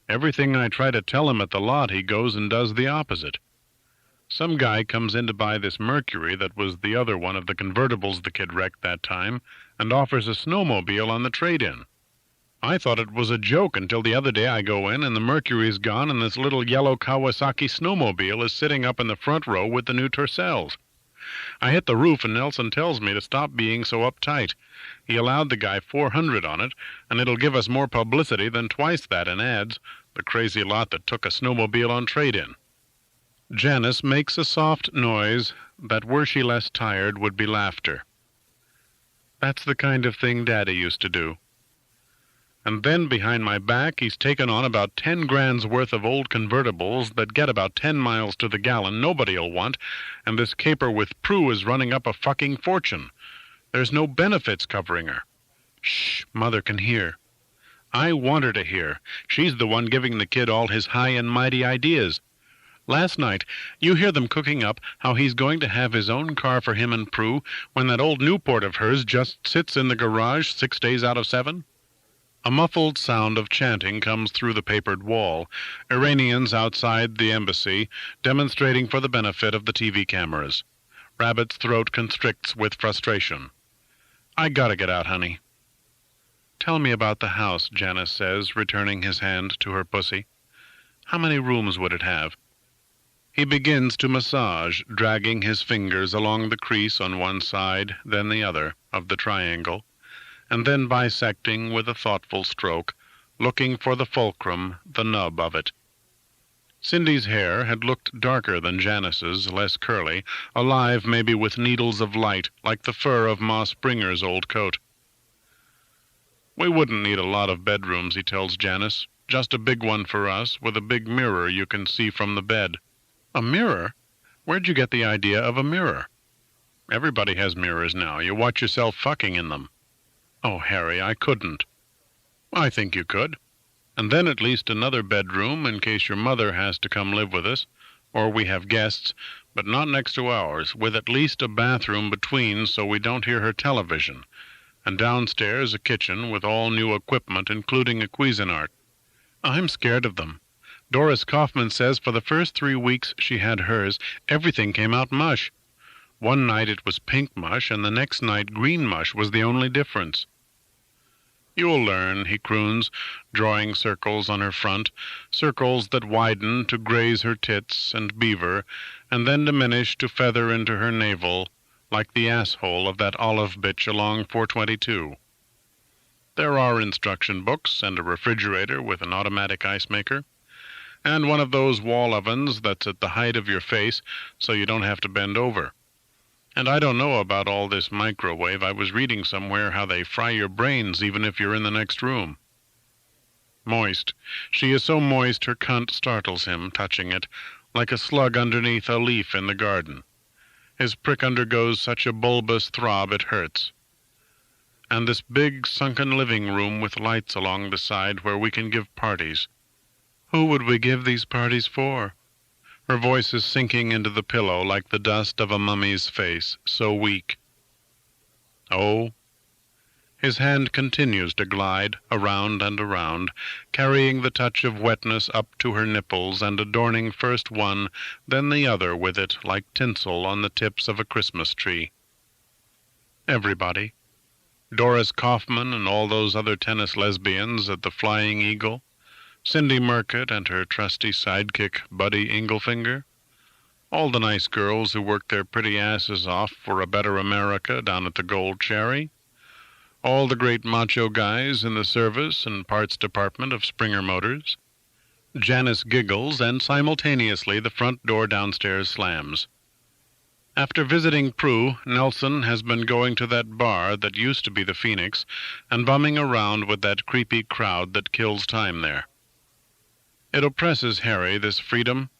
Everything I try to tell him at the lot, he goes and does the opposite. Some guy comes in to buy this Mercury that was the other one of the convertibles the kid wrecked that time, and offers a snowmobile on the trade-in. I thought it was a joke until the other day I go in and the Mercury's gone and this little yellow Kawasaki snowmobile is sitting up in the front row with the new Tercels. I hit the roof and Nelson tells me to stop being so uptight. He allowed the guy $400 on it, and it'll give us more publicity than twice that in ads, the crazy lot that took a snowmobile on trade-in. Janice makes a soft noise that, were she less tired, would be laughter. That's the kind of thing Daddy used to do. And then behind my back he's taken on about 10 grand's worth of old convertibles that get about 10 miles to the gallon nobody'll want, and this caper with Prue is running up a fucking fortune. There's no benefits covering her. Shh, Mother can hear. I want her to hear. She's the one giving the kid all his high and mighty ideas. Last night, you hear them cooking up how he's going to have his own car for him and Prue when that old Newport of hers just sits in the garage 6 days out of 7? A muffled sound of chanting comes through the papered wall, Iranians outside the embassy demonstrating for the benefit of the TV cameras. Rabbit's throat constricts with frustration. I gotta get out, honey. Tell me about the house, Janice says, returning his hand to her pussy. How many rooms would it have? He begins to massage, dragging his fingers along the crease on one side, then the other, of the triangle, and then bisecting with a thoughtful stroke, looking for the fulcrum, the nub of it. Cindy's hair had looked darker than Janice's, less curly, alive maybe with needles of light, like the fur of Ma Springer's old coat. We wouldn't need a lot of bedrooms, he tells Janice. Just a big one for us, with a big mirror you can see from the bed. A mirror? Where'd you get the idea of a mirror? Everybody has mirrors now. You watch yourself fucking in them. Oh, Harry, I couldn't. I think you could. And then at least another bedroom in case your mother has to come live with us, or we have guests, but not next to ours, with at least a bathroom between so we don't hear her television, and downstairs a kitchen with all new equipment, including a Cuisinart. I'm scared of them. Doris Kaufman says for the first 3 weeks she had hers, everything came out mush. One night it was pink mush, and the next night green mush was the only difference. You'll learn, he croons, drawing circles on her front, circles that widen to graze her tits and beaver, and then diminish to feather into her navel, like the asshole of that olive bitch along 422. There are instruction books and a refrigerator with an automatic ice maker, and one of those wall ovens that's at the height of your face so you don't have to bend over. And I don't know about all this microwave. I was reading somewhere how they fry your brains even if you're in the next room. Moist. She is so moist her cunt startles him, touching it, like a slug underneath a leaf in the garden. His prick undergoes such a bulbous throb it hurts. And this big sunken living room with lights along the side where we can give parties. Who would we give these parties for? Her voice is sinking into the pillow like the dust of a mummy's face, so weak. Oh. His hand continues to glide around and around, carrying the touch of wetness up to her nipples and adorning first one, then the other with it like tinsel on the tips of a Christmas tree. Everybody. Doris Kaufman and all those other tennis lesbians at the Flying Eagle, Cindy Murcutt and her trusty sidekick Buddy Inglefinger, all the nice girls who worked their pretty asses off for a better America down at the Gold Cherry, all the great macho guys in the service and parts department of Springer Motors. Janice giggles, and simultaneously the front door downstairs slams. After visiting Prue, Nelson has been going to that bar that used to be the Phoenix and bumming around with that creepy crowd that kills time there. It oppresses Harry, this freedom.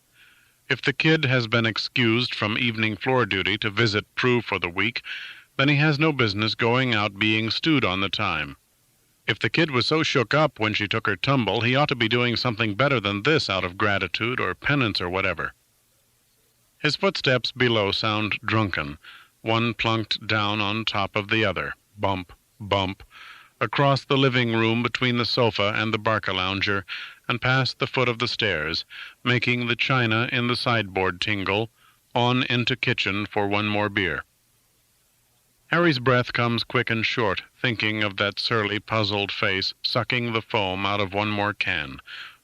If the kid has been excused from evening floor duty to visit Prue for the week, then he has no business going out being stewed on the time. If the kid was so shook up when she took her tumble, he ought to be doing something better than this out of gratitude or penance or whatever. His footsteps below sound drunken, one plunked down on top of the other. Bump, bump. across the living room between the sofa and the Barcalounger, and past the foot of the stairs, making the china in the sideboard tingle, on into kitchen for one more beer. Harry's breath comes quick and short, thinking of that surly, puzzled face, sucking the foam out of one more can,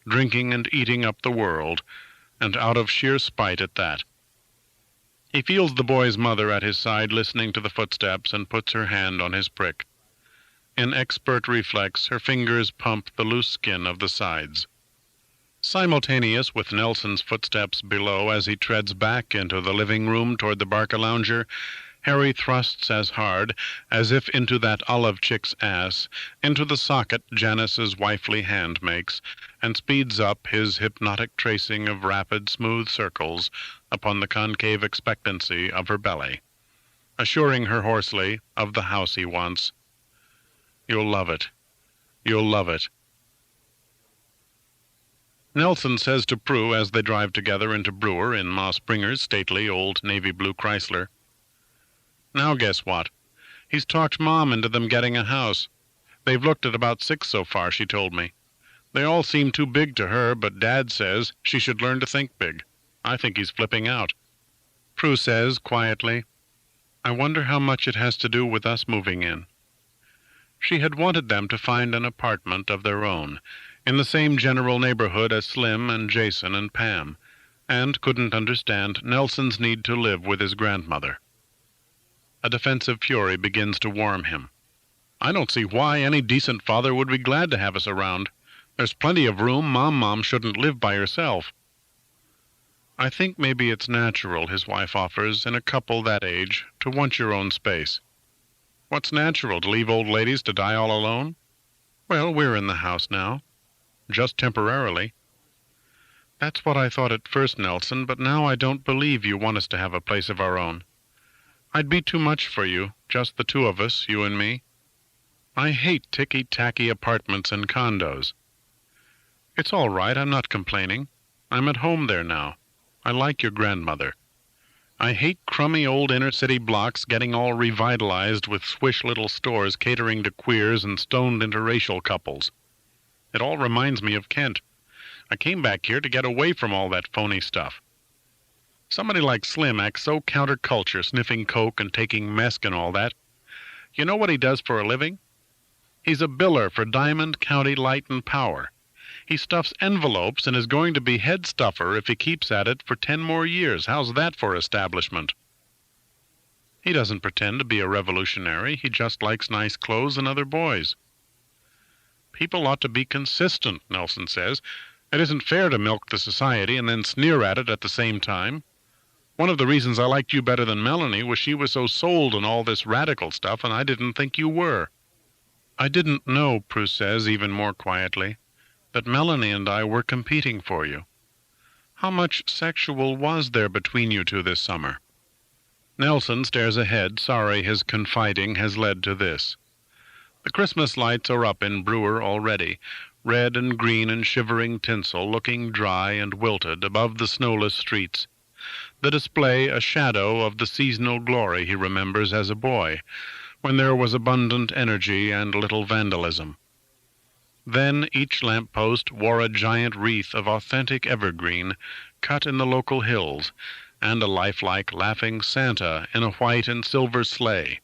drinking and eating up the world, and out of sheer spite at that. He feels the boy's mother at his side listening to the footsteps and puts her hand on his prick. In expert reflex, her fingers pump the loose skin of the sides. Simultaneous with Nelson's footsteps below as he treads back into the living room toward the Barcalounger, Harry thrusts as hard, as if into that olive chick's ass, into the socket Janice's wifely hand makes, and speeds up his hypnotic tracing of rapid, smooth circles upon the concave expectancy of her belly, assuring her hoarsely of the house he wants. You'll love it. You'll love it. Nelson says to Prue as they drive together into Brewer in Ma Springer's stately old navy blue Chrysler, "Now guess what? He's talked Mom into them getting a house. They've looked at about 6 so far, she told me. They all seem too big to her, but Dad says she should learn to think big. I think he's flipping out." Prue says quietly, "I wonder how much it has to do with us moving in." She had wanted them to find an apartment of their own, in the same general neighborhood as Slim and Jason and Pam, and couldn't understand Nelson's need to live with his grandmother. A defensive fury begins to warm him. "I don't see why any decent father would be glad to have us around. There's plenty of room. Mom shouldn't live by herself." "I think maybe it's natural," his wife offers, "in a couple that age, to want your own space." "What's natural, to leave old ladies to die all alone?" "Well, we're in the house now." "Just temporarily." "That's what I thought at first, Nelson, but now I don't believe you want us to have a place of our own. I'd be too much for you, just the two of us, you and me. I hate ticky-tacky apartments and condos." "It's all right, I'm not complaining. I'm at home there now. I like your grandmother. I hate crummy old inner-city blocks getting all revitalized with swish little stores catering to queers and stoned interracial couples. It all reminds me of Kent. I came back here to get away from all that phony stuff. Somebody like Slim acts so counterculture, sniffing coke and taking mesc and all that. You know what he does for a living? He's a biller for Diamond County Light and Power. He stuffs envelopes and is going to be head stuffer if he keeps at it for 10 more years. How's that for establishment? He doesn't pretend to be a revolutionary. He just likes nice clothes and other boys." "People ought to be consistent," Nelson says. "It isn't fair to milk the society and then sneer at it at the same time. One of the reasons I liked you better than Melanie was she was so sold on all this radical stuff, and I didn't think you were." "I didn't know," Prue says even more quietly, "that Melanie and I were competing for you. How much sexual was there between you two this summer?" Nelson stares ahead, sorry his confiding has led to this. The Christmas lights are up in Brewer already, red and green and shivering tinsel, looking dry and wilted above the snowless streets. The display a shadow of the seasonal glory he remembers as a boy, when there was abundant energy and little vandalism. Then each lamp-post wore a giant wreath of authentic evergreen, cut in the local hills, and a lifelike laughing Santa in a white and silver sleigh,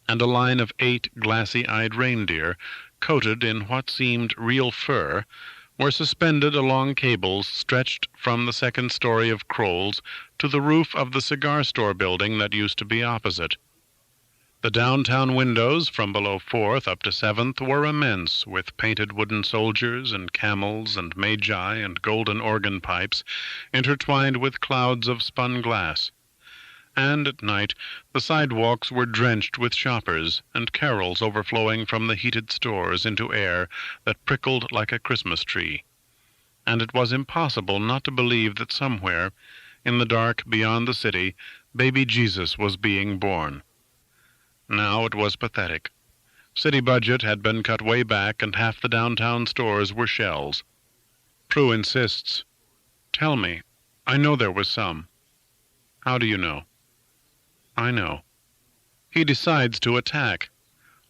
and a line of 8 glassy-eyed reindeer, coated in what seemed real fur, were suspended along cables stretched from the second story of Kroll's to the roof of the cigar store building that used to be opposite. The downtown windows from below 4th up to 7th were immense, with painted wooden soldiers and camels and magi and golden organ pipes intertwined with clouds of spun glass. And at night the sidewalks were drenched with shoppers, and carols overflowing from the heated stores into air that prickled like a Christmas tree. And it was impossible not to believe that somewhere, in the dark beyond the city, baby Jesus was being born. Now it was pathetic. City budget had been cut way back, and half the downtown stores were shells. Prue insists, "Tell me. I know there was some." "How do you know?" "I know." He decides to attack.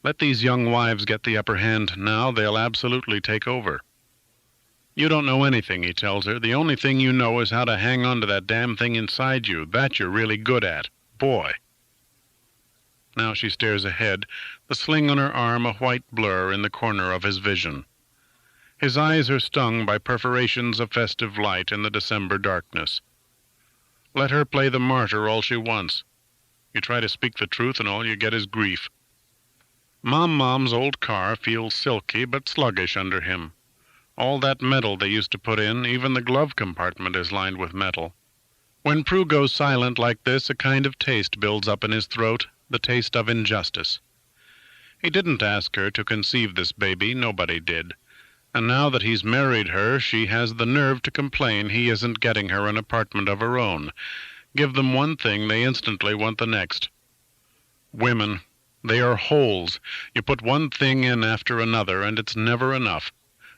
Let these young wives get the upper hand now, they'll absolutely take over. You don't know anything, he tells her. The only thing you know is how to hang on to that damn thing inside you. That you're really good at. Boy. Now she stares ahead, the sling on her arm a white blur in the corner of his vision. His eyes are stung by perforations of festive light in the December darkness. Let her play the martyr all she wants. You try to speak the truth and all you get is grief. Mom's old car feels silky but sluggish under him. All that metal they used to put in, even the glove compartment is lined with metal. When Prue goes silent like this, a kind of taste builds up in his throat, the taste of injustice. He didn't ask her to conceive this baby, nobody did. And now that he's married her, she has the nerve to complain he isn't getting her an apartment of her own. Give them one thing, they instantly want the next. Women, they are holes. You put one thing in after another, and it's never enough.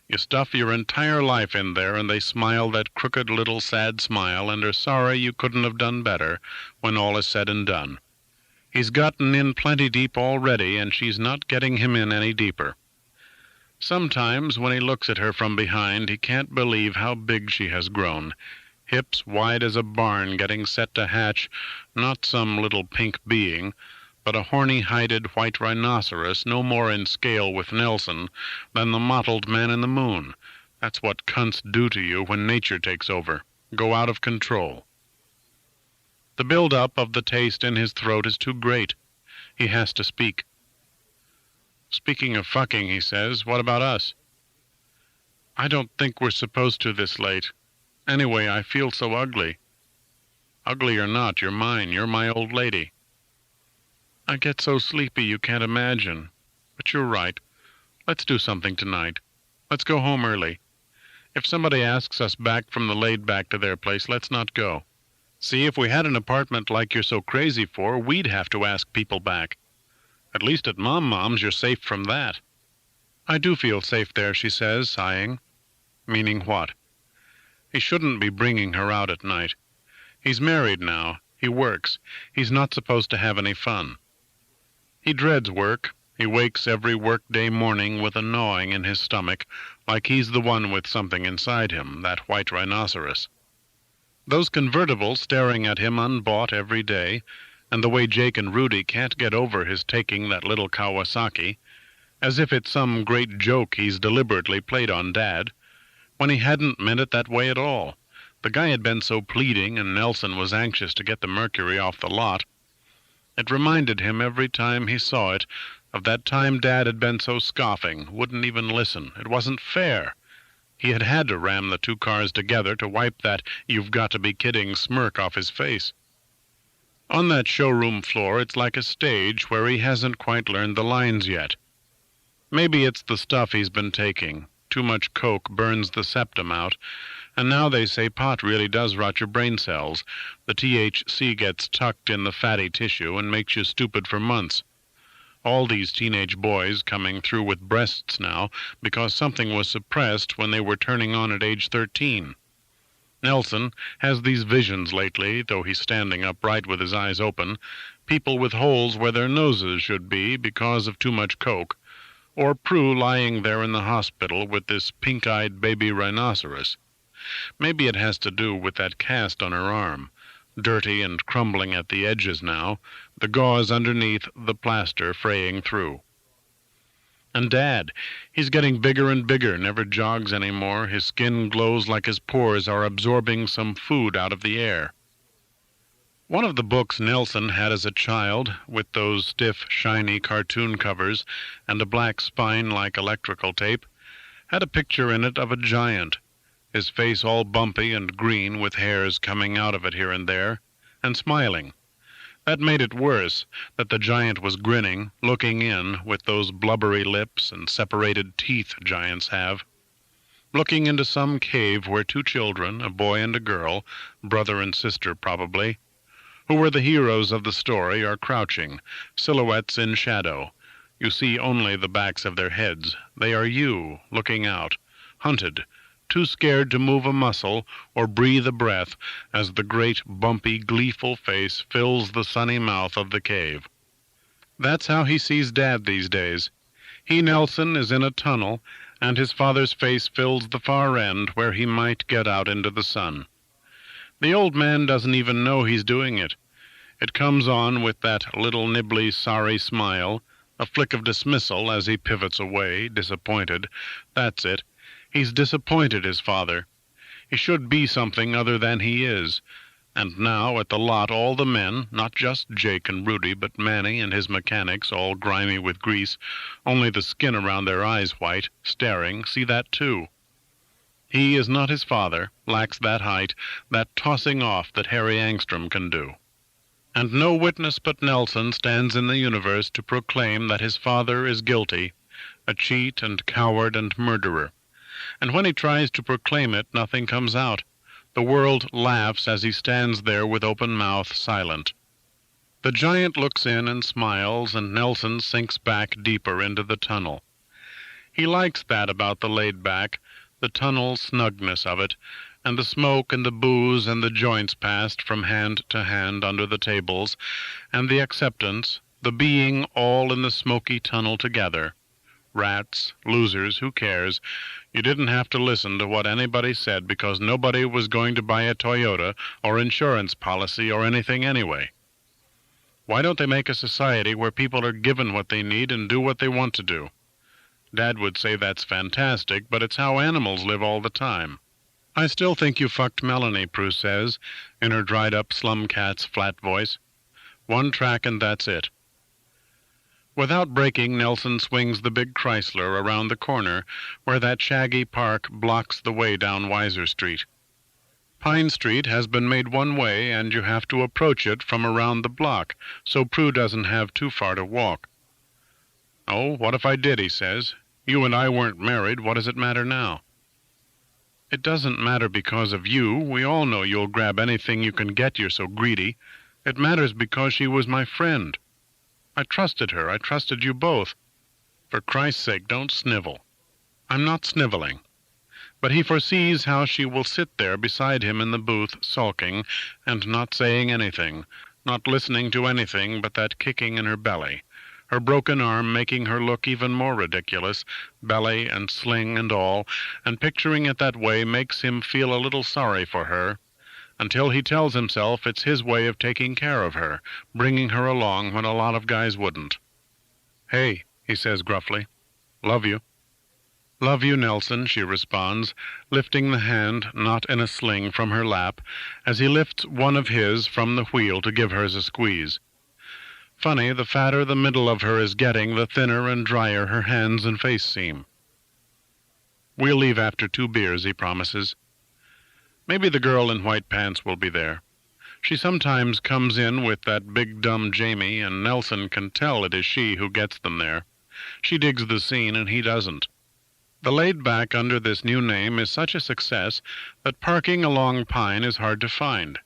You stuff your entire life in there, and they smile that crooked little sad smile and are sorry you couldn't have done better when all is said and done. He's gotten in plenty deep already, and she's not getting him in any deeper. Sometimes, when he looks at her from behind, he can't believe how big she has grown. Hips wide as a barn, getting set to hatch, not some little pink being, but a horny-hided white rhinoceros, no more in scale with Nelson than the mottled man in the moon. That's what cunts do to you when nature takes over. Go out of control. The build-up of the taste in his throat is too great. He has to speak. Speaking of fucking, he says, what about us? I don't think we're supposed to this late. Anyway, I feel so ugly. Ugly or not, you're mine. You're my old lady. I get so sleepy you can't imagine. But you're right. Let's do something tonight. Let's go home early. If somebody asks us back from the laid back to their place, let's not go. See, if we had an apartment like you're so crazy for, we'd have to ask people back. At least at Mom's you're safe from that. I do feel safe there, she says, sighing. Meaning what? He shouldn't be bringing her out at night. He's married now. He works. He's not supposed to have any fun. He dreads work. He wakes every work-day morning with a gnawing in his stomach, like he's the one with something inside him, that white rhinoceros. Those convertibles staring at him unbought every day, and the way Jake and Rudy can't get over his taking that little Kawasaki, as if it's some great joke he's deliberately played on Dad, when he hadn't meant it that way at all. The guy had been so pleading, and Nelson was anxious to get the Mercury off the lot. It reminded him every time he saw it of that time Dad had been so scoffing, wouldn't even listen. It wasn't fair. He had had to ram the two cars together to wipe that you've-got-to-be-kidding smirk off his face. On that showroom floor, it's like a stage where he hasn't quite learned the lines yet. Maybe it's the stuff he's been taking. Too much coke burns the septum out, and now they say pot really does rot your brain cells. The THC gets tucked in the fatty tissue and makes you stupid for months. All these teenage boys coming through with breasts now because something was suppressed when they were turning on at age 13. Nelson has these visions lately, though he's standing upright with his eyes open, people with holes where their noses should be because of too much coke, or Prue lying there in the hospital with this pink-eyed baby rhinoceros. Maybe it has to do with that cast on her arm, dirty and crumbling at the edges now, the gauze underneath the plaster fraying through. And Dad, he's getting bigger and bigger, never jogs anymore. His skin glows like his pores are absorbing some food out of the air. One of the books Nelson had as a child, with those stiff, shiny cartoon covers and a black spine like electrical tape, had a picture in it of a giant, his face all bumpy and green with hairs coming out of it here and there, and smiling. That made it worse, that the giant was grinning, looking in, with those blubbery lips and separated teeth giants have. Looking into some cave where two children, a boy and a girl, brother and sister probably, who were the heroes of the story, are crouching, silhouettes in shadow. You see only the backs of their heads. They are you, looking out, hunted, too scared to move a muscle or breathe a breath as the great, bumpy, gleeful face fills the sunny mouth of the cave. That's how he sees Dad these days. He, Nelson, is in a tunnel, and his father's face fills the far end where he might get out into the sun. The old man doesn't even know he's doing it. It comes on with that little nibbly sorry smile, a flick of dismissal as he pivots away, disappointed. That's it. He's disappointed his father. He should be something other than he is. And now at the lot all the men, not just Jake and Rudy, but Manny and his mechanics, all grimy with grease, only the skin around their eyes white, staring, see that too. He is not his father, lacks that height, that tossing off that Harry Angstrom can do. And no witness but Nelson stands in the universe to proclaim that his father is guilty, a cheat and coward and murderer. And when he tries to proclaim it, nothing comes out. The world laughs as he stands there with open mouth, silent. The giant looks in and smiles, and Nelson sinks back deeper into the tunnel. He likes that about the laid-back, the tunnel snugness of it, and the smoke and the booze and the joints passed from hand to hand under the tables, and the acceptance, the being all in the smoky tunnel together. Rats, losers, who cares? You didn't have to listen to what anybody said because nobody was going to buy a Toyota or insurance policy or anything anyway. Why don't they make a society where people are given what they need and do what they want to do? Dad would say that's fantastic, but it's how animals live all the time. I still think you fucked Melanie, Prue says, in her dried-up slum cat's flat voice. One track and that's it. Without breaking, Nelson swings the big Chrysler around the corner where that shaggy park blocks the way down Weiser Street. Pine Street has been made one way, and you have to approach it from around the block, so Prue doesn't have too far to walk. "Oh, what if I did?" he says. "You and I weren't married. What does it matter now?" "It doesn't matter because of you. We all know you'll grab anything you can get, you're so greedy. It matters because she was my friend. I trusted her. I trusted you both. For Christ's sake, don't snivel." "I'm not sniveling." But he foresees how she will sit there beside him in the booth, sulking, and not saying anything, not listening to anything but that kicking in her belly, her broken arm making her look even more ridiculous, belly and sling and all, and picturing it that way makes him feel a little sorry for her, until he tells himself it's his way of taking care of her, bringing her along when a lot of guys wouldn't. "Hey," he says gruffly. "Love you." "Love you, Nelson," she responds, lifting the hand not in a sling from her lap, as he lifts one of his from the wheel to give hers a squeeze. Funny, the fatter the middle of her is getting, the thinner and drier her hands and face seem. "We'll leave after 2 beers, he promises. Maybe the girl in white pants will be there. She sometimes comes in with that big dumb Jamie, and Nelson can tell it is she who gets them there. She digs the scene, and he doesn't. The laid-back under this new name is such a success that parking along Pine is hard to find.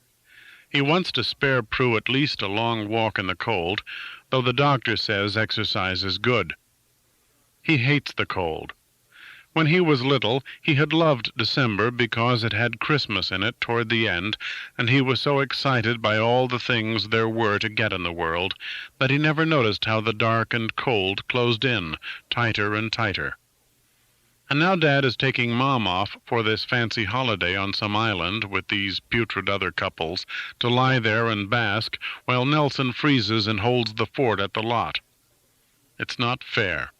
He wants to spare Prue at least a long walk in the cold, though the doctor says exercise is good. He hates the cold. When he was little, he had loved December because it had Christmas in it toward the end, and he was so excited by all the things there were to get in the world that he never noticed how the dark and cold closed in, tighter and tighter. And now Dad is taking Mom off for this fancy holiday on some island with these putrid other couples, to lie there and bask while Nelson freezes and holds the fort at the lot. It's not fair.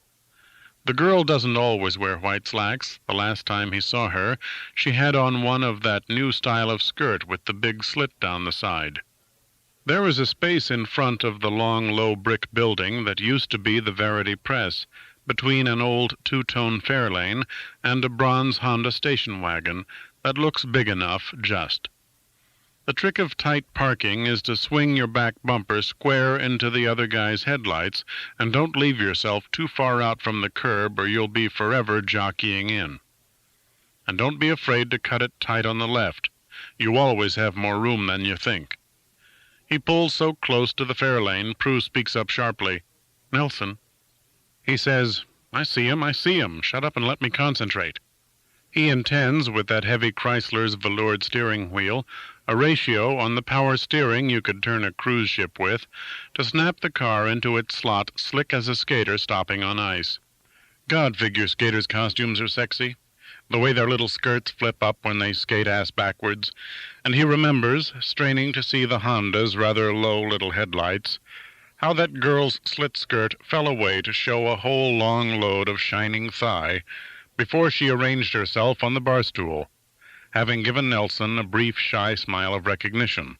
The girl doesn't always wear white slacks. The last time he saw her, she had on one of that new style of skirt with the big slit down the side. There was a space in front of the long, low brick building that used to be the Verity Press, between an old 2-tone Fairlane and a bronze Honda station wagon that looks big enough, just. The trick of tight parking is to swing your back bumper square into the other guy's headlights, and don't leave yourself too far out from the curb or you'll be forever jockeying in. And don't be afraid to cut it tight on the left. You always have more room than you think. He pulls so close to the Fairlane, Prue speaks up sharply. "Nelson." He says, I see him. Shut up and let me concentrate." He intends, with that heavy Chrysler's veloured steering wheel, a ratio on the power steering you could turn a cruise ship with, to snap the car into its slot slick as a skater stopping on ice. God, figure skaters' costumes are sexy. The way their little skirts flip up when they skate ass backwards. And he remembers, straining to see the Honda's rather low little headlights, how that girl's slit skirt fell away to show a whole long load of shining thigh before she arranged herself on the bar stool, having given Nelson a brief, shy smile of recognition.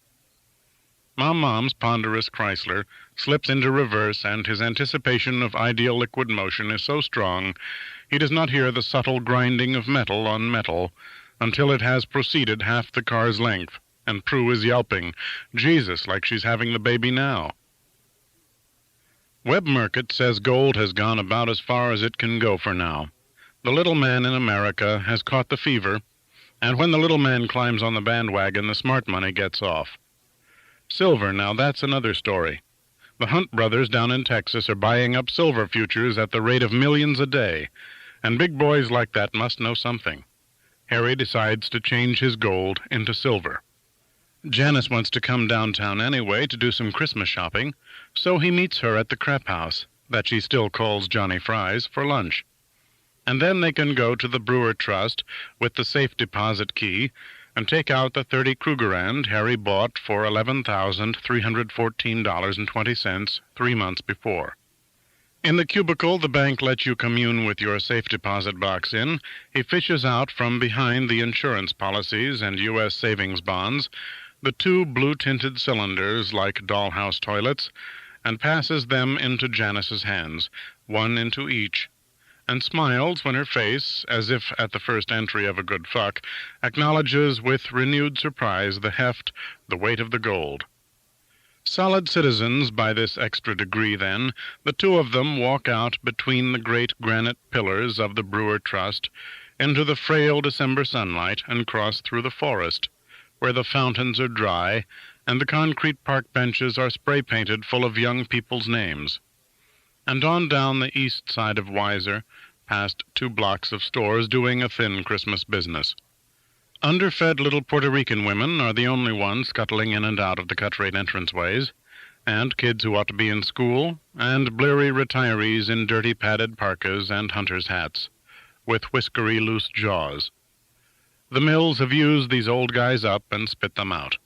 Mom's ponderous Chrysler slips into reverse, and his anticipation of ideal liquid motion is so strong he does not hear the subtle grinding of metal on metal until it has proceeded half the car's length, and Prue is yelping, "Jesus, like she's having the baby now." Webb Merkett says gold has gone about as far as it can go for now. The little man in America has caught the fever, and when the little man climbs on the bandwagon, the smart money gets off. Silver, now that's another story. The Hunt brothers down in Texas are buying up silver futures at the rate of millions a day, and big boys like that must know something. Harry decides to change his gold into silver. Janice wants to come downtown anyway to do some Christmas shopping, so he meets her at the crepe house, that she still calls Johnny Fry's, for lunch. And then they can go to the Brewer Trust with the safe deposit key and take out the 30 Krugerrand Harry bought for $11,314.20 3 months before. In the cubicle the bank lets you commune with your safe deposit box in, he fishes out from behind the insurance policies and U.S. savings bonds the 2 blue-tinted cylinders like dollhouse toilets, and passes them into Janice's hands, one into each, and smiles when her face, as if at the first entry of a good fuck, acknowledges with renewed surprise the heft, the weight of the gold. Solid citizens by this extra degree, then, the 2 of them walk out between the great granite pillars of the Brewer Trust into the frail December sunlight and cross through the forest, where the fountains are dry and the concrete park benches are spray-painted full of young people's names, and on down the east side of Weiser, past 2 blocks of stores doing a thin Christmas business. Underfed little Puerto Rican women are the only ones scuttling in and out of the cut-rate entranceways, and kids who ought to be in school, and bleary retirees in dirty padded parkas and hunters' hats, with whiskery loose jaws. The mills have used these old guys up and spit them out.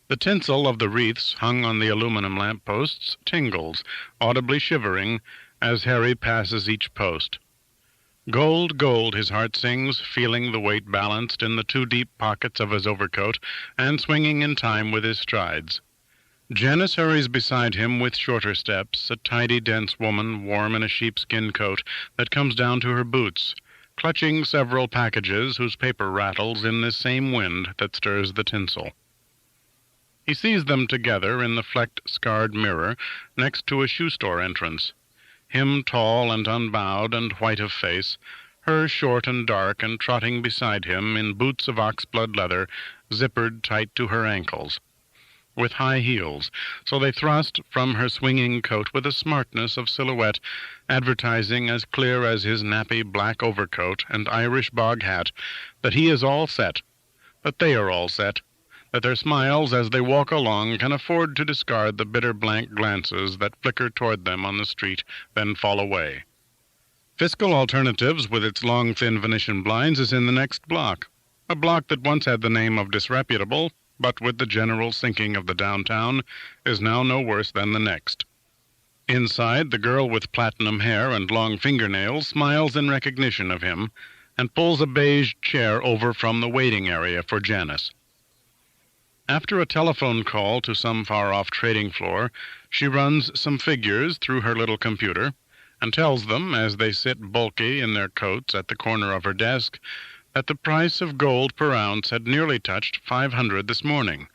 The tinsel of the wreaths hung on the aluminum lamp-posts tingles, audibly shivering, as Harry passes each post. Gold, gold, his heart sings, feeling the weight balanced in the 2 deep pockets of his overcoat, and swinging in time with his strides. Janice hurries beside him with shorter steps, a tidy, dense woman, warm in a sheepskin coat that comes down to her boots, clutching several packages whose paper rattles in this same wind that stirs the tinsel. He sees them together in the flecked, scarred mirror next to a shoe-store entrance, him tall and unbowed and white of face, her short and dark and trotting beside him in boots of oxblood leather zippered tight to her ankles, with high heels, so they thrust from her swinging coat with a smartness of silhouette, advertising as clear as his nappy black overcoat and Irish bog hat that he is all set, that they are all set, that their smiles as they walk along can afford to discard the bitter blank glances that flicker toward them on the street, then fall away. Fiscal Alternatives, with its long, thin Venetian blinds, is in the next block, a block that once had the name of disreputable, but with the general sinking of the downtown, is now no worse than the next. Inside, the girl with platinum hair and long fingernails smiles in recognition of him, and pulls a beige chair over from the waiting area for Janice. After a telephone call to some far-off trading floor, she runs some figures through her little computer, and tells them, as they sit bulky in their coats at the corner of her desk, that the price of gold per ounce had nearly touched $500 this morning,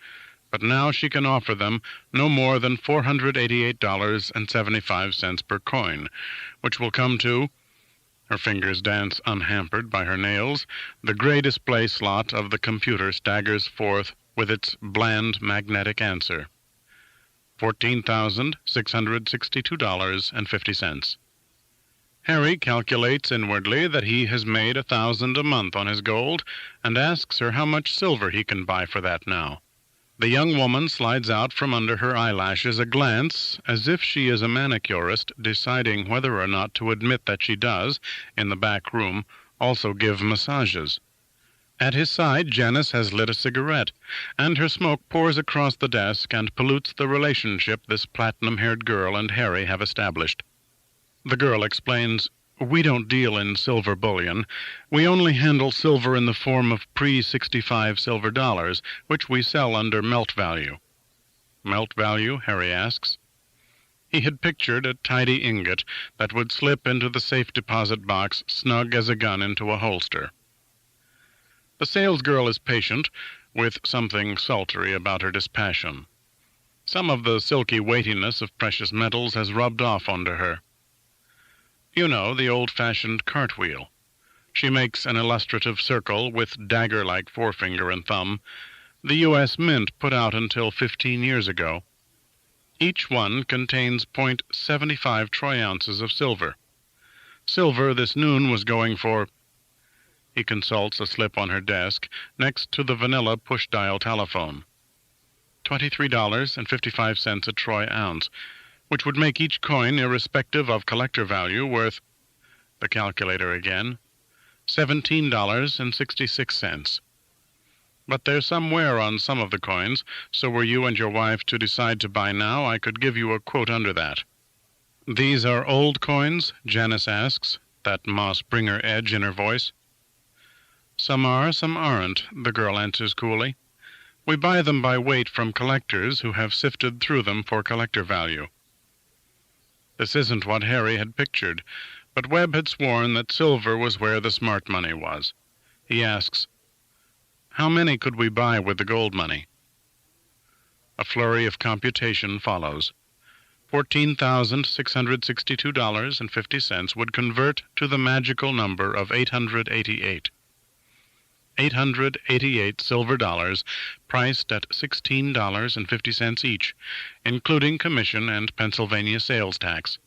but now she can offer them no more than $488.75 per coin, which will come to, her fingers dance unhampered by her nails, the gray display slot of the computer staggers forth with its bland magnetic answer, $14,662.50. Harry calculates inwardly that he has made $1,000 a month on his gold, and asks her how much silver he can buy for that now. The young woman slides out from under her eyelashes a glance, as if she is a manicurist deciding whether or not to admit that she does, in the back room, also give massages. At his side, Janice has lit a cigarette, and her smoke pours across the desk and pollutes the relationship this platinum-haired girl and Harry have established. The girl explains, "We don't deal in silver bullion. We only handle silver in the form of pre-65 silver dollars, which we sell under melt value." "Melt value?" Harry asks. He had pictured a tidy ingot that would slip into the safe deposit box snug as a gun into a holster. The salesgirl is patient, with something sultry about her dispassion. Some of the silky weightiness of precious metals has rubbed off onto her. You know, the old-fashioned cartwheel. She makes an illustrative circle with dagger-like forefinger and thumb, the U.S. Mint put out until 15 years ago. Each one contains .75 troy ounces of silver. Silver this noon was going for... He consults a slip on her desk next to the vanilla push-dial telephone. $23.55 a troy ounce, which would make each coin, irrespective of collector value, worth, the calculator again, $17.66. But there's some wear on some of the coins, so were you and your wife to decide to buy now, I could give you a quote under that. "These are old coins?" Janice asks, that Moss-Bringer edge in her voice. "Some are, some aren't," the girl answers coolly. "We buy them by weight from collectors who have sifted through them for collector value." This isn't what Harry had pictured, but Webb had sworn that silver was where the smart money was. He asks, "How many could we buy with the gold money?" A flurry of computation follows. $14,662.50 would convert to the magical number of 888. 888 silver dollars, priced at $16.50 each, including commission and Pennsylvania sales tax.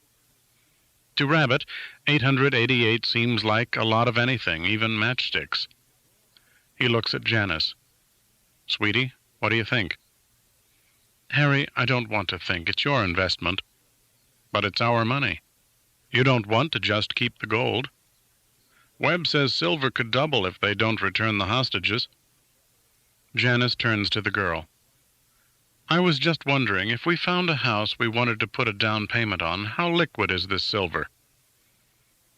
To Rabbit, 888 seems like a lot of anything, even matchsticks. He looks at Janice. "Sweetie, what do you think?" "Harry, I don't want to think. It's your investment." "But it's our money. You don't want to just keep the gold." "Webb says silver could double if they don't return the hostages." Janice turns to the girl. "I was just wondering, if we found a house we wanted to put a down payment on, how liquid is this silver?"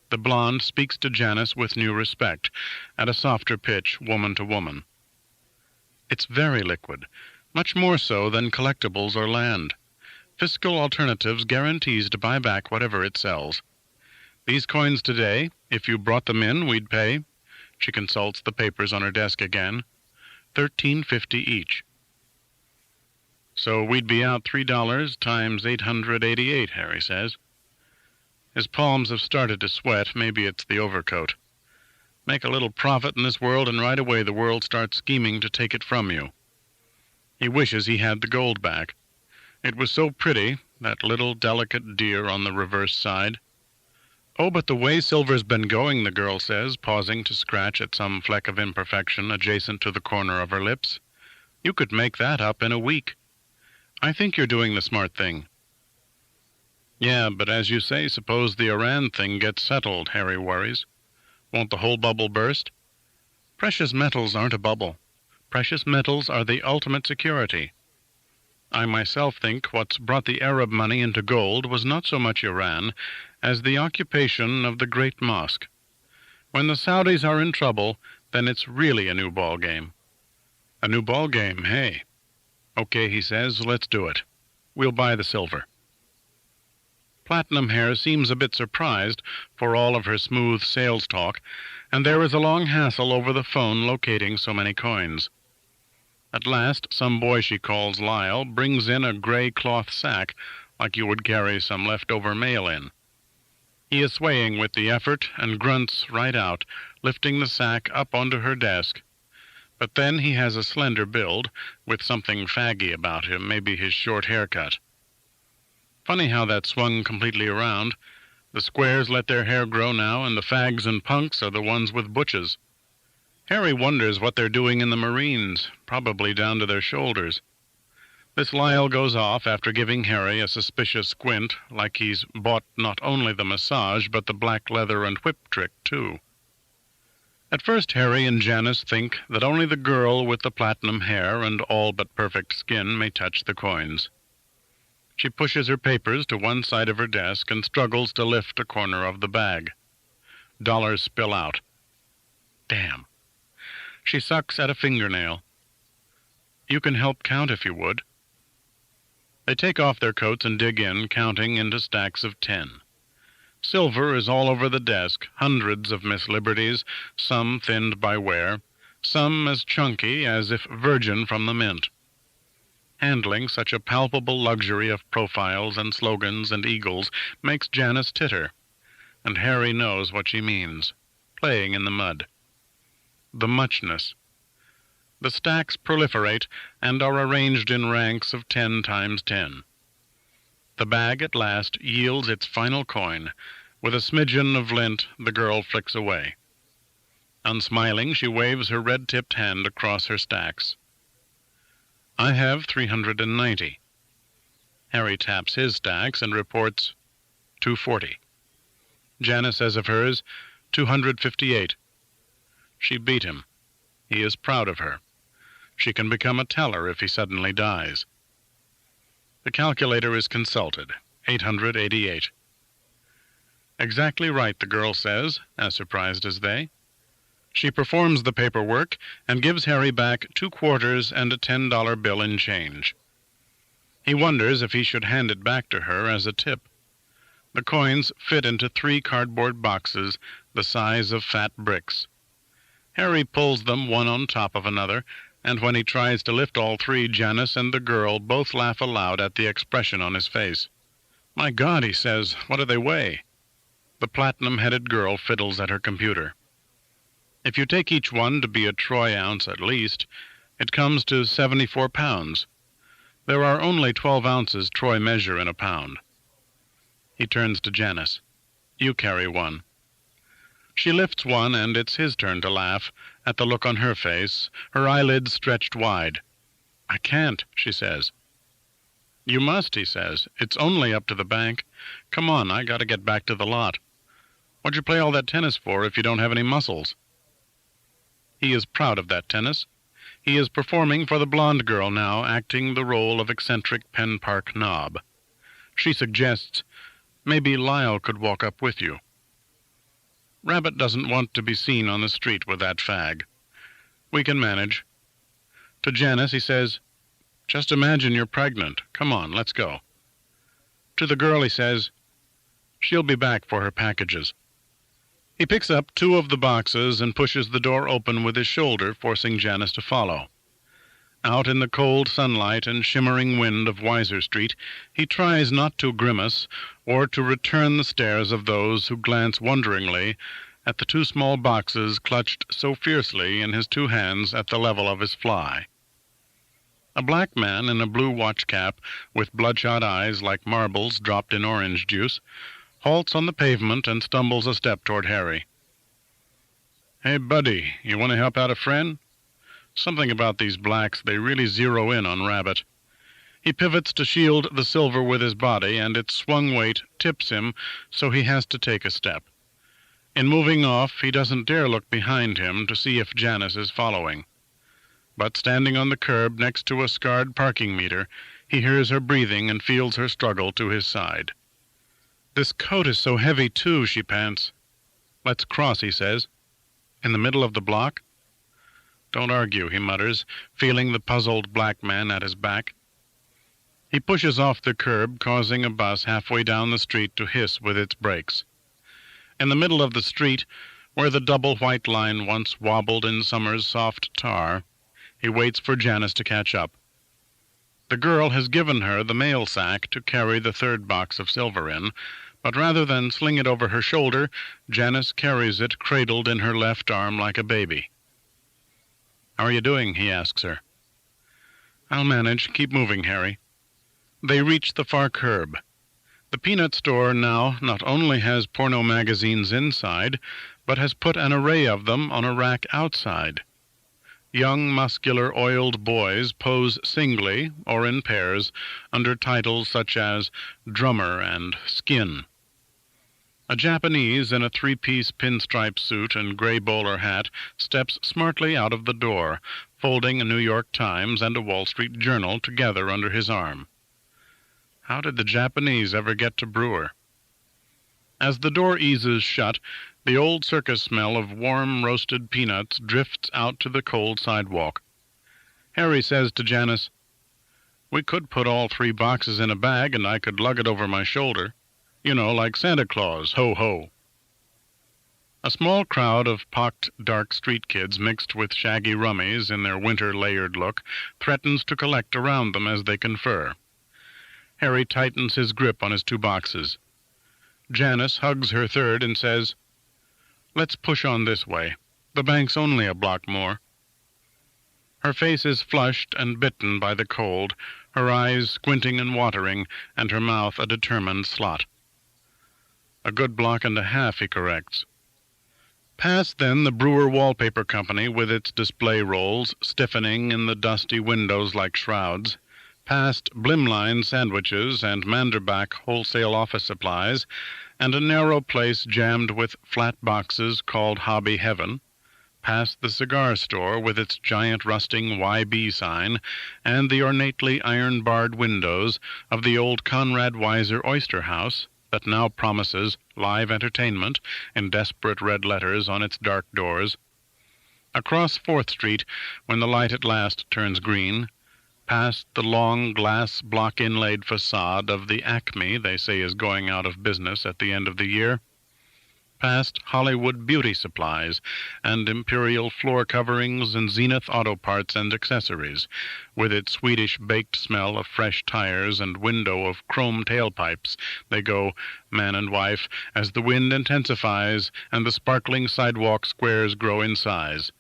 The blonde speaks to Janice with new respect, at a softer pitch, woman to woman. "It's very liquid, much more so than collectibles or land. Fiscal Alternatives guarantees to buy back whatever it sells. These coins today, if you brought them in, we'd pay," she consults the papers on her desk again, $13.50 each. "So we'd be out $3 times 888, Harry says. His palms have started to sweat. Maybe it's the overcoat. Make a little profit in this world, and right away the world starts scheming to take it from you. He wishes he had the gold back. It was so pretty, that little delicate deer on the reverse side. "Oh, but the way silver's been going," the girl says, pausing to scratch at some fleck of imperfection adjacent to the corner of her lips. "You could make that up in a week. I think you're doing the smart thing." "Yeah, but as you say, suppose the Iran thing gets settled," Harry worries. "Won't the whole bubble burst?" "Precious metals aren't a bubble. Precious metals are the ultimate security. I myself think what's brought the Arab money into gold was not so much Iran as the occupation of the Great Mosque. When the Saudis are in trouble, then it's really a new ball game." "A new ball game, hey?" "Okay," he says, "let's do it. We'll buy the silver." Platinum Hair seems a bit surprised, for all of her smooth sales talk, and there is a long hassle over the phone locating so many coins. At last, some boy she calls Lyle brings in a gray cloth sack, like you would carry some leftover mail in. He is swaying with the effort and grunts right out, lifting the sack up onto her desk. But then he has a slender build, with something faggy about him, maybe his short haircut. Funny how that swung completely around. The squares let their hair grow now, and the fags and punks are the ones with butches. Harry wonders what they're doing in the Marines, probably down to their shoulders. This Lyle goes off after giving Harry a suspicious squint, like he's bought not only the massage, but the black leather and whip trick, too. At first Harry and Janice think that only the girl with the platinum hair and all but perfect skin may touch the coins. She pushes her papers to one side of her desk and struggles to lift a corner of the bag. Dollars spill out. Damn. She sucks at a fingernail. You can help count if you would. They take off their coats and dig in, counting into stacks of 10. Silver is all over the desk, hundreds of Miss Liberties, some thinned by wear, some as chunky as if virgin from the mint. Handling such a palpable luxury of profiles and slogans and eagles makes Janice titter, and Harry knows what she means, playing in the mud. The muchness. The stacks proliferate and are arranged in ranks of 10 times 10. The bag at last yields its final coin. With a smidgen of lint, the girl flicks away. Unsmiling, she waves her red-tipped hand across her stacks. I have 390. Harry taps his stacks and reports 240. Janice says of hers, 258. She beat him. He is proud of her. She can become a teller if he suddenly dies. The calculator is consulted. 888. Exactly right, the girl says, as surprised as they. She performs the paperwork and gives Harry back 2 quarters and a $10 bill in change. He wonders if he should hand it back to her as a tip. The coins fit into 3 cardboard boxes the size of fat bricks. Harry pulls them one on top of another, and when he tries to lift all 3, Janice and the girl both laugh aloud at the expression on his face. My God, he says, what do they weigh? The platinum-headed girl fiddles at her computer. If you take each one to be a troy ounce at least, it comes to 74 pounds. There are only 12 ounces troy measure in a pound. He turns to Janice. You carry one. She lifts one, and it's his turn to laugh at the look on her face, her eyelids stretched wide. I can't, she says. You must, he says. It's only up to the bank. Come on, I got to get back to the lot. What'd you play all that tennis for if you don't have any muscles? He is proud of that tennis. He is performing for the blonde girl now, acting the role of eccentric Penn Park knob. She suggests, maybe Lyle could walk up with you. Rabbit doesn't want to be seen on the street with that fag. We can manage. To Janice he says, just imagine you're pregnant. Come on, let's go. To the girl he says, she'll be back for her packages. He picks up 2 of the boxes and pushes the door open with his shoulder, forcing Janice to follow. Out in the cold sunlight and shimmering wind of Weiser Street, he tries not to grimace or to return the stares of those who glance wonderingly at the 2 small boxes clutched so fiercely in his 2 hands at the level of his fly. A black man in a blue watch cap, with bloodshot eyes like marbles dropped in orange juice, halts on the pavement and stumbles a step toward Harry. Hey, buddy, you want to help out a friend? Something about these blacks, they really zero in on Rabbit. He pivots to shield the silver with his body, and its swung weight tips him, so he has to take a step. In moving off, he doesn't dare look behind him to see if Janice is following. But standing on the curb next to a scarred parking meter, he hears her breathing and feels her struggle to his side. This coat is so heavy, too, she pants. Let's cross, he says. In the middle of the block? Don't argue, he mutters, feeling the puzzled black man at his back. He pushes off the curb, causing a bus halfway down the street to hiss with its brakes. In the middle of the street, where the double white line once wobbled in summer's soft tar, he waits for Janice to catch up. The girl has given her the mail sack to carry the 3rd box of silver in, but rather than sling it over her shoulder, Janice carries it cradled in her left arm like a baby. How are you doing? He asks her. I'll manage. Keep moving, Harry. They reach the far curb. The peanut store now not only has porno magazines inside, but has put an array of them on a rack outside. Young, muscular, oiled boys pose singly or in pairs under titles such as drummer and skin. A Japanese in a three-piece pinstripe suit and gray bowler hat steps smartly out of the door, folding a New York Times and a Wall Street Journal together under his arm. How did the Japanese ever get to Brewer? As the door eases shut, the old circus smell of warm roasted peanuts drifts out to the cold sidewalk. Harry says to Janice, "We could put all 3 boxes in a bag and I could lug it over my shoulder. You know, like Santa Claus, ho-ho." A small crowd of pocked dark street kids mixed with shaggy rummies in their winter layered look threatens to collect around them as they confer. Harry tightens his grip on his 2 boxes. Janice hugs her third and says, "Let's push on this way. The bank's only a block more." Her face is flushed and bitten by the cold, her eyes squinting and watering, and her mouth a determined slot. "A good block and a half," he corrects. Past then the Brewer Wallpaper Company with its display rolls stiffening in the dusty windows like shrouds, past Blimline sandwiches and Manderbach wholesale office supplies, and a narrow place jammed with flat boxes called Hobby Heaven, past the cigar store with its giant rusting YB sign, and the ornately iron-barred windows of the old Conrad Weiser Oyster House, that now promises live entertainment in desperate red letters on its dark doors. Across 4th Street, when the light at last turns green, past the long glass block-inlaid facade of the Acme they say is going out of business at the end of the year, past Hollywood Beauty Supplies and Imperial Floor Coverings and Zenith Auto Parts and Accessories, with its Swedish baked smell of fresh tires and window of chrome tailpipes, they go, man and wife, as the wind intensifies and the sparkling sidewalk squares grow in size.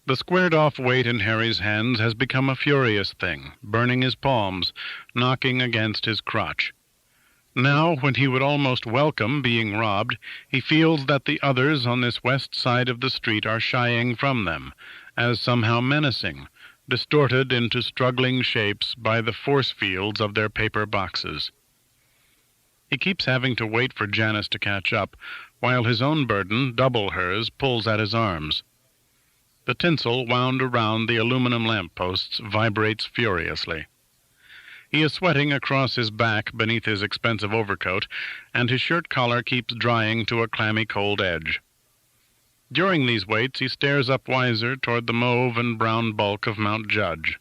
The squared-off weight in Harry's hands has become a furious thing, burning his palms, knocking against his crotch. Now, when he would almost welcome being robbed, he feels that the others on this west side of the street are shying from them, as somehow menacing, distorted into struggling shapes by the force fields of their paper boxes. He keeps having to wait for Janice to catch up, while his own burden, double hers, pulls at his arms. The tinsel wound around the aluminum lamp-posts vibrates furiously. He is sweating across his back beneath his expensive overcoat, and his shirt collar keeps drying to a clammy cold edge. During these waits he stares up Weiser toward the mauve and brown bulk of Mount Judge.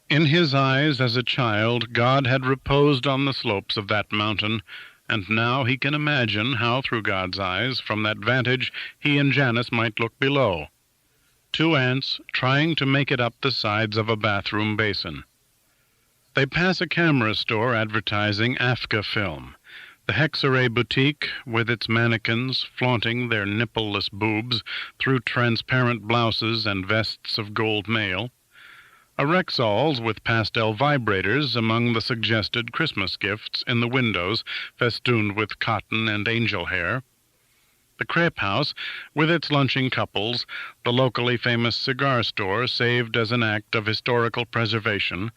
In his eyes as a child God had reposed on the slopes of that mountain, and now he can imagine how through God's eyes, from that vantage, he and Janice might look below. 2 ants trying to make it up the sides of a bathroom basin. They pass a camera store advertising Afghan film, the Hexaray boutique with its mannequins flaunting their nippleless boobs through transparent blouses and vests of gold mail, a Rexall's with pastel vibrators among the suggested Christmas gifts in the windows festooned with cotton and angel hair, the Crepe House with its lunching couples, the locally famous cigar store saved as an act of historical preservation,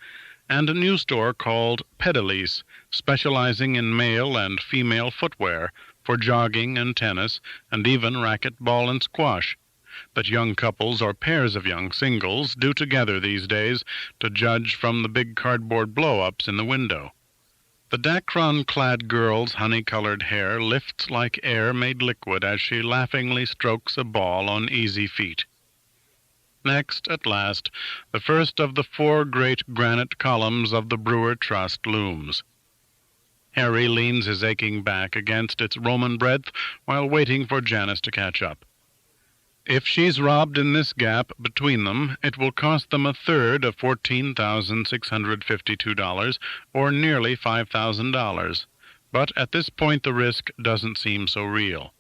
and a new store called Pedalise, specializing in male and female footwear for jogging and tennis and even racquetball and squash, that young couples or pairs of young singles do together these days, to judge from the big cardboard blow-ups in the window. The dacron-clad girl's honey-colored hair lifts like air made liquid as she laughingly strokes a ball on easy feet. Next, at last, the first of the 4 great granite columns of the Brewer Trust looms. Harry leans his aching back against its Roman breadth while waiting for Janice to catch up. If she's robbed in this gap between them, it will cost them a third of $14,652, or nearly $5,000. But at this point the risk doesn't seem so real.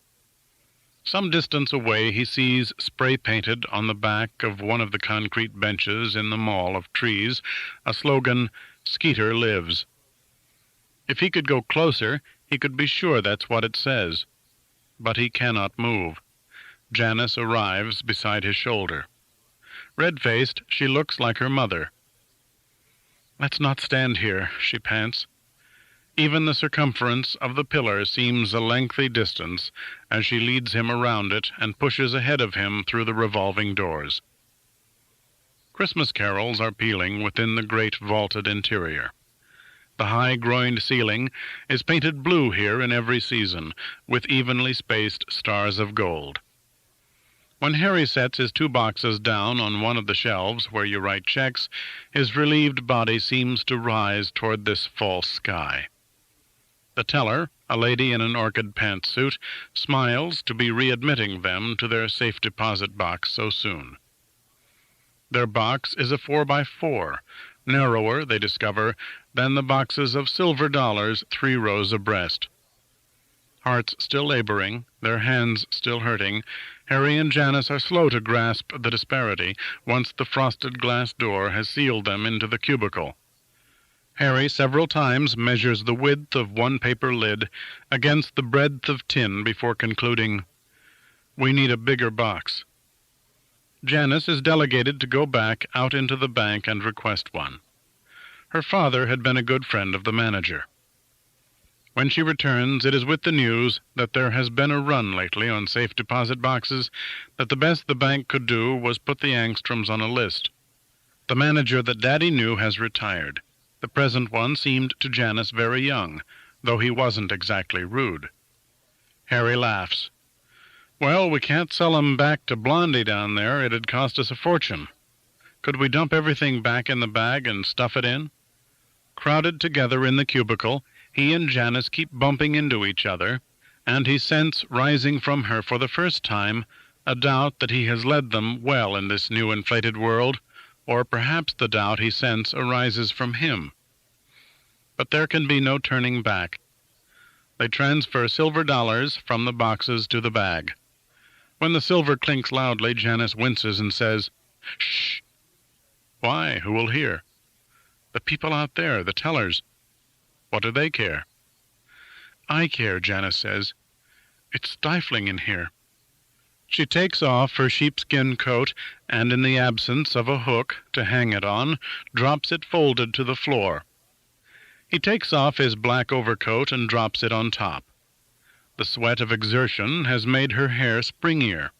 Some distance away he sees spray-painted on the back of one of the concrete benches in the mall of trees a slogan, "Skeeter lives." If he could go closer, he could be sure that's what it says. But he cannot move. Janice arrives beside his shoulder. Red-faced, she looks like her mother. "Let's not stand here," she pants. Even the circumference of the pillar seems a lengthy distance as she leads him around it and pushes ahead of him through the revolving doors. Christmas carols are pealing within the great vaulted interior. The high-groined ceiling is painted blue here in every season, with evenly spaced stars of gold. When Harry sets his 2 boxes down on one of the shelves where you write checks, his relieved body seems to rise toward this false sky. The teller, a lady in an orchid pantsuit, smiles to be readmitting them to their safe deposit box so soon. Their box is a 4x4, narrower, they discover, than the boxes of silver dollars 3 rows abreast. Hearts still laboring, their hands still hurting, Harry and Janice are slow to grasp the disparity once the frosted glass door has sealed them into the cubicle. Harry several times measures the width of one paper lid against the breadth of tin before concluding, "We need a bigger box." Janice is delegated to go back out into the bank and request one. Her father had been a good friend of the manager. When she returns, it is with the news that there has been a run lately on safe deposit boxes, that the best the bank could do was put the Angstroms on a list. The manager that Daddy knew has retired. The present one seemed to Janice very young, though he wasn't exactly rude. Harry laughs. "Well, we can't sell 'em back to Blondie down there. It'd cost us a fortune. Could we dump everything back in the bag and stuff it in?" Crowded together in the cubicle, he and Janice keep bumping into each other, and he scents rising from her for the first time a doubt that he has led them well in this new inflated world, or perhaps the doubt he scents arises from him. But there can be no turning back. They transfer silver dollars from the boxes to the bag. When the silver clinks loudly, Janice winces and says, "Shh!" "Why? Who will hear?" "The people out there, the tellers." "What do they care?" "I care," Janice says. "It's stifling in here." She takes off her sheepskin coat and, in the absence of a hook to hang it on, drops it folded to the floor. He takes off his black overcoat and drops it on top. The sweat of exertion has made her hair springier.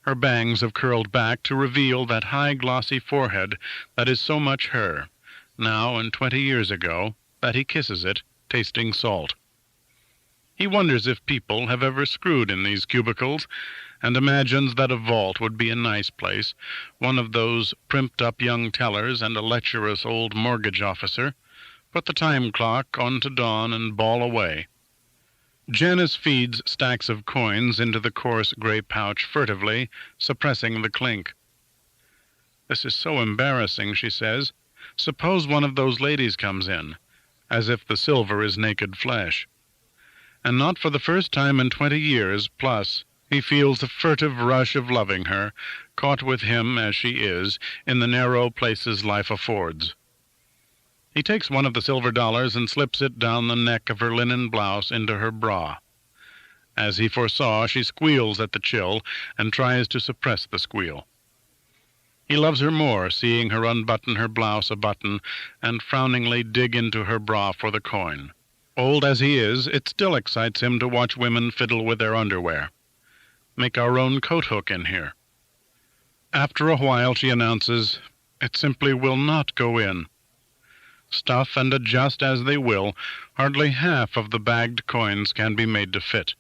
Her bangs have curled back to reveal that high glossy forehead that is so much her, now and 20 years ago, that he kisses it, tasting salt. He wonders if people have ever screwed in these cubicles, and imagines that a vault would be a nice place, one of those primped-up young tellers and a lecherous old mortgage officer. Put the time clock on to dawn and bawl away. Janice feeds stacks of coins into the coarse gray pouch furtively, suppressing the clink. "This is so embarrassing," she says. "Suppose one of those ladies comes in," as if the silver is naked flesh. And not for the first time in 20 years plus, he feels a furtive rush of loving her, caught with him as she is, in the narrow places life affords. He takes one of the silver dollars and slips it down the neck of her linen blouse into her bra. As he foresaw, she squeals at the chill and tries to suppress the squeal. He loves her more, seeing her unbutton her blouse a button and frowningly dig into her bra for the coin. Old as he is, it still excites him to watch women fiddle with their underwear. "Make our own coat hook in here." After a while she announces, "It simply will not go in." Stuff and adjust as they will, hardly half of the bagged coins can be made to fit.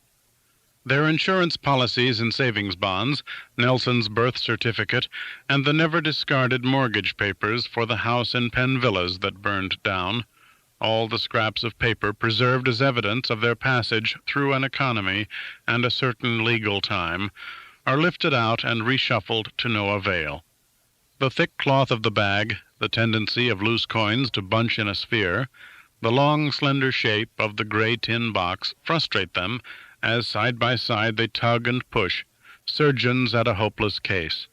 Their insurance policies and savings bonds, Nelson's birth certificate, and the never-discarded mortgage papers for the house in Penn Villas that burned down, all the scraps of paper preserved as evidence of their passage through an economy and a certain legal time, are lifted out and reshuffled to no avail. The thick cloth of the bag, the tendency of loose coins to bunch in a sphere, the long, slender shape of the gray tin box frustrate them as side by side they tug and push, surgeons at a hopeless case.